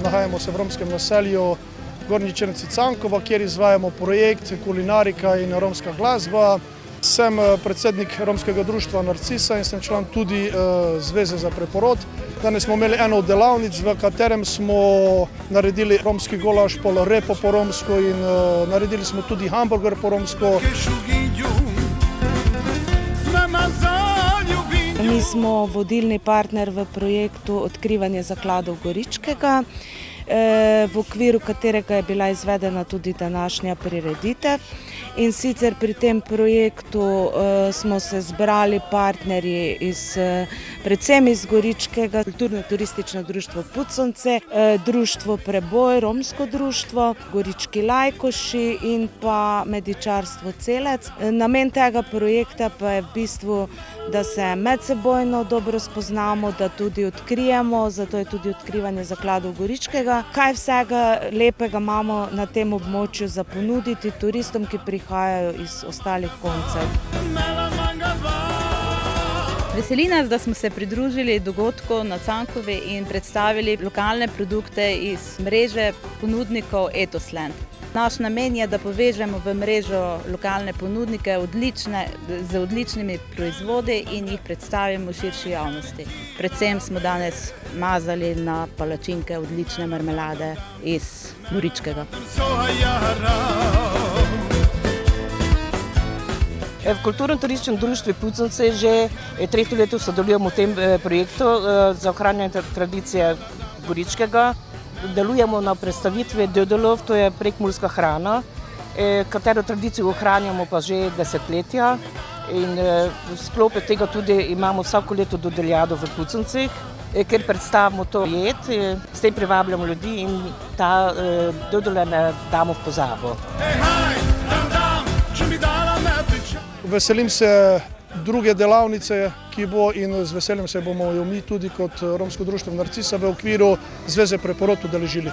Nahajamo se v romskem naselju Gornji Črnci Cankova, kjer izvajamo projekt kulinarika in romska glasba. Sem predsednik romskega društva Narcisa in sem član tudi Zveze za preporod. Danes smo imeli eno od delavnic, v katerem smo naredili romski golaž, repo po romsko in naredili smo tudi hamburger po romsko. Mi smo vodilni partner v projektu Odkrivanje zakladov Goričkega, v okviru katerega je bila izvedena tudi današnja prireditev. In sicer pri tem projektu smo se zbrali partnerji predvsem iz Goričkega, Kulturno-turistično društvo Puconce, društvo Preboj, romsko društvo, Gorički Lajkoši in pa Medičarstvo Celec. Namen tega projekta pa je v bistvu, da se medsebojno dobro spoznamo, da tudi odkrijemo, zato je tudi odkrivanje zakladov Goričkega. Kaj vsega lepega imamo na tem območju za ponuditi turistom, ki prihajajo iz ostalih koncev. Veseli nas, da smo se pridružili dogodku na Cankovi in predstavili lokalne produkte iz mreže ponudnikov Etosland. Naš namen je, da povežemo v mrežo lokalne ponudnike z odličnimi proizvodi in jih predstavimo širši javnosti. Predvsem smo danes mazali na palačinke odlične marmelade iz Goričkega. V Kulturno-turističnem društvu Puconce že tretje leto sodelujemo v tem projektu za ohranjanje tradicije Goričkega. Delujemo na predstavitvi Dödelov, to je prekmurska hrana, katero tradicijo ohranjamo pa že desetletja. In v sklopu tega tudi imamo vsako leto dodeljado v Puconcih, kjer predstavimo to jed, s tem privabljamo ljudi in ta Dödele ne damo v pozabo. Veselim se druge delavnice, ki bo, in z veseljem se bomo jo mi tudi kot romsko društvo Narcisa v okviru Zveze preporod udeležili.